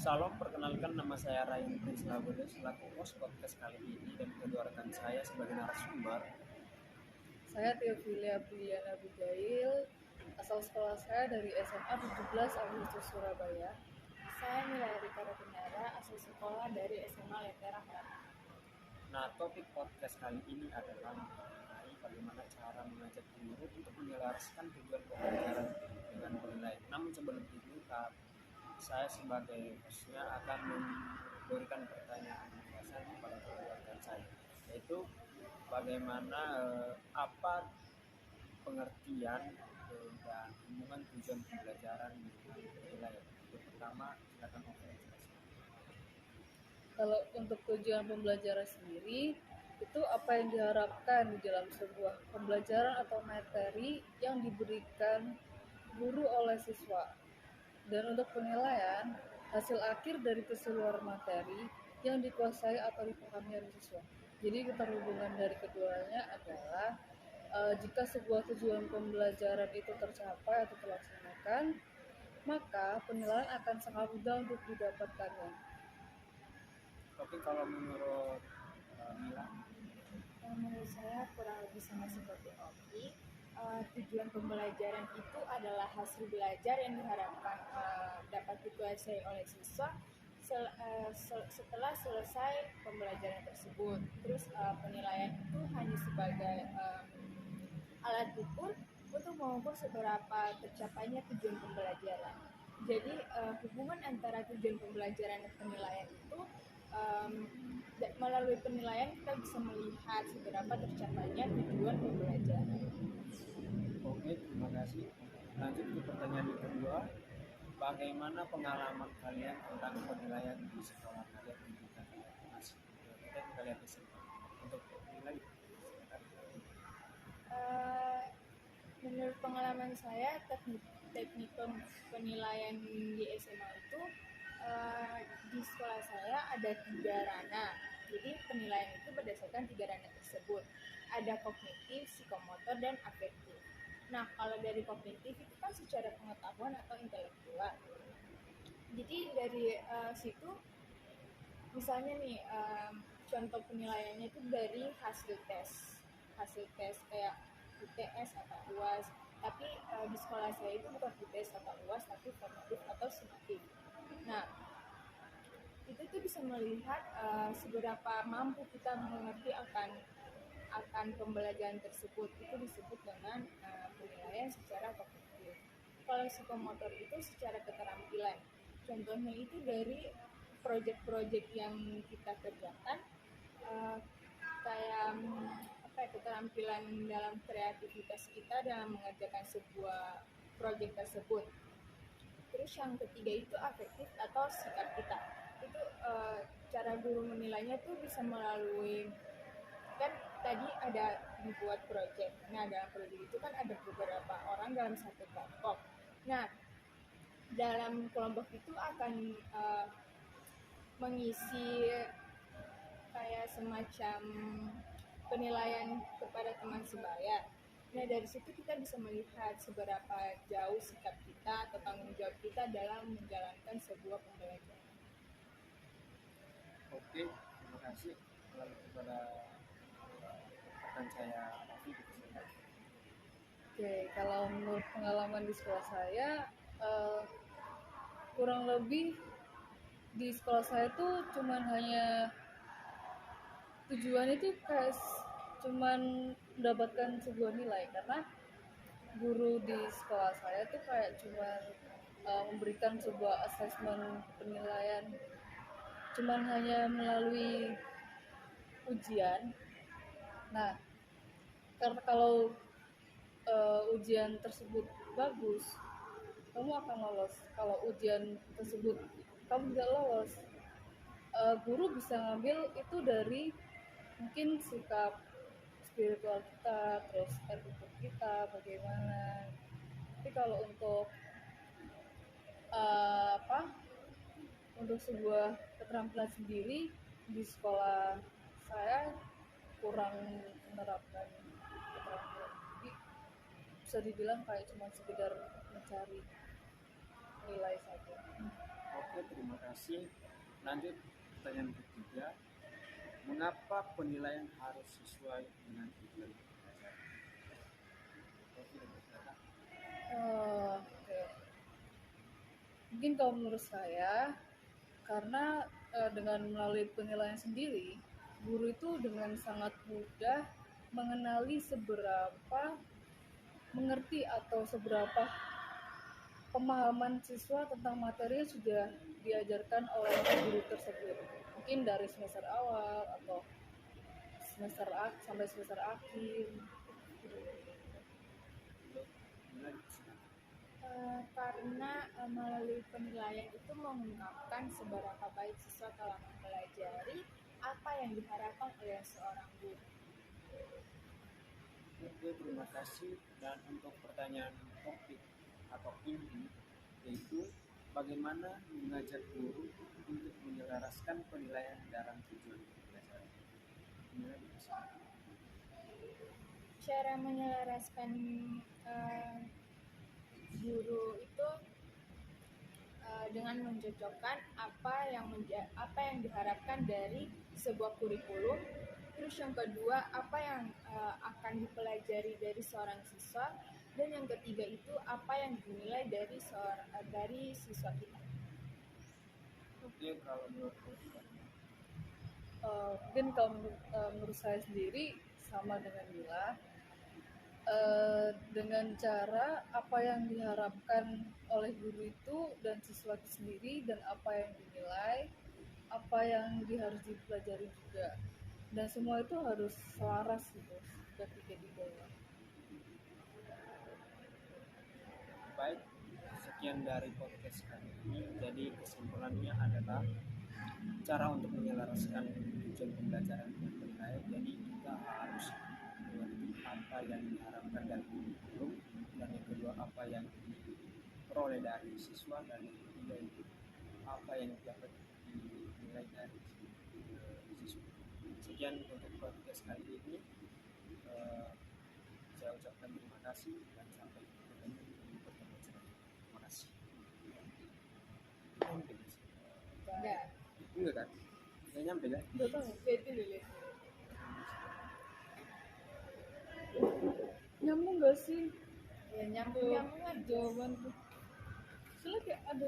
Salam, perkenalkan nama saya Ryan Prince Labodo selaku host podcast kali ini dan kedua rekan saya sebagai narasumber. Saya Theophilia Briana Abigail, asal sekolah saya dari SMA 17 Agustus Surabaya. Saya Mila Rika Rotinara, asal sekolah dari SMA Lentera Harapan. Nah, topik podcast kali ini adalah mengenai bagaimana cara mengajak guru untuk menyelaraskan tujuan pembelajaran dengan penilaian. Namun sebelum itu, saya sebagai hostnya akan memberikan pertanyaan pembahasan kepada kedua rekan saya, yaitu bagaimana apa pengertian dan hubungan tujuan pembelajaran dengan penilaian. Yang pertama, silakan Oke. Kalau untuk tujuan pembelajaran sendiri, itu apa yang diharapkan di dalam sebuah pembelajaran atau materi yang diberikan guru oleh siswa. Dan untuk penilaian, hasil akhir dari keseluruhan materi yang dikuasai atau dipahami oleh siswa. Jadi keterhubungan dari keduanya adalah jika sebuah tujuan pembelajaran itu tercapai atau terlaksanakan, maka penilaian akan sangat mudah untuk didapatkannya. Tapi kalau menurut Mila, Menurut saya kurang lebih sama seperti Oki. Tujuan pembelajaran itu adalah hasil belajar yang diharapkan dapat dikuasai oleh siswa setelah selesai pembelajaran tersebut. Terus penilaian itu hanya sebagai alat ukur untuk mengukur seberapa tercapainya tujuan pembelajaran. Jadi hubungan antara tujuan pembelajaran dan penilaian itu melalui penilaian kita bisa melihat seberapa tercapainya tujuan pembelajaran. oke, terima kasih. Lanjut ke pertanyaan yang kedua, bagaimana pengalaman kalian tentang penilaian di sekolah kalian di masih kalian SMA untuk nilai? Menurut pengalaman saya, teknik penilaian di SMA itu di sekolah saya ada 3 ranah. Jadi penilaian itu berdasarkan 3 ranah tersebut. Ada kognitif, psikomotor, dan afektif. Nah, kalau dari kognitif itu kan secara pengetahuan atau intelektual. Jadi dari situ, misalnya nih, contoh penilaiannya itu dari hasil tes kayak UTS atau UAS. Tapi di sekolah saya itu bukan UTS atau UAS, tapi formatif atau sumatif. Nah, itu tuh bisa melihat seberapa mampu kita mengerti akan pembelajaran tersebut. Itu disebut dengan penilaian secara kognitif. Kalau psikomotor itu secara keterampilan. Contohnya itu dari proyek-proyek yang kita kerjakan, kayak keterampilan dalam kreativitas kita dalam mengerjakan sebuah proyek tersebut. Terus yang ketiga itu afektif atau sikap kita. Itu cara guru menilainya tuh bisa melalui, kan tadi ada dibuat proyek. Nah, dalam proyek itu kan ada beberapa orang dalam satu kelompok. Nah, dalam kelompok itu akan mengisi kayak semacam penilaian kepada teman sebaya. Nah, dari situ kita bisa melihat seberapa jauh sikap kita atau tanggung jawab kita dalam menjalankan sebuah pembelajaran. Oke, terima kasih. Lalu kepada rekan saya Raffi di sana. Oke, kalau menurut pengalaman di sekolah saya, kurang lebih di sekolah saya tuh cuman hanya tujuan itu kayak cuman mendapatkan sebuah nilai, karena guru di sekolah saya tuh kayak cuman memberikan sebuah asesmen penilaian cuman hanya melalui ujian. Nah, karena kalau ujian tersebut bagus, kamu akan lolos. Kalau ujian tersebut kamu tidak lolos, guru bisa ngambil itu dari mungkin sikap spiritual kita, terus attitude kita bagaimana. Tapi kalau untuk untuk sebuah keterampilan sendiri di sekolah saya kurang menerapkan keterampilan. Jadi bisa dibilang kayak cuma sekedar mencari nilai saja. Oke, terima kasih. Lanjut pertanyaan ketiga. Mengapa penilaian harus sesuai dengan tujuan pembelajaran? Oke, berkata. Oke. Mungkin kalau menurut saya, karena dengan melalui penilaian sendiri, guru itu dengan sangat mudah mengenali seberapa mengerti atau seberapa pemahaman siswa tentang materi yang sudah diajarkan oleh guru tersebut. Mungkin dari semester awal atau sampai semester akhir. Karena melalui penilaian itu mengungkapkan seberapa baik siswa telah mempelajari apa yang diharapkan oleh seorang guru. Oke, terima kasih. Dan untuk pertanyaan topik atau inti, yaitu bagaimana mengajak guru untuk menyelaraskan penilaian dalam tujuan pembelajaran. Gimana bisa? Cara menyelaraskan guru itu dengan mencocokkan apa yang diharapkan dari sebuah kurikulum. Terus yang kedua, apa yang akan dipelajari dari seorang siswa, dan yang ketiga itu apa yang dinilai dari siswa kita. Oke, kalau menurut Mungkin kalau menurut saya sendiri sama dengan Mila, dengan cara apa yang diharapkan oleh guru itu dan siswa itu sendiri, dan apa yang dinilai, apa yang harus dipelajari juga, dan semua itu harus selaras gitu ketika di bawah. baik, sekian dari podcast kali ini. Jadi kesimpulannya adalah cara untuk menyelaraskan tujuan pembelajaran dengan penilaian. Jadi kita harus mengerti apa yang diharapkan dari guru, dan yang kedua apa yang diperoleh dari siswa, dan yang ketiga itu apa yang dapat dinilai dari siswa. Sekian untuk podcast kali ini. Saya ucapkan terima kasih dan sampai ketemu di pertemuan selanjutnya. Terima kasih. Nyampe nggak sih? Enggak, Enggak kan? Nggak nyampe kan? Udah tahu itu dulu. nyambung gak sih Ya nyambung aja. jawaban tuh? Soalnya kayak ada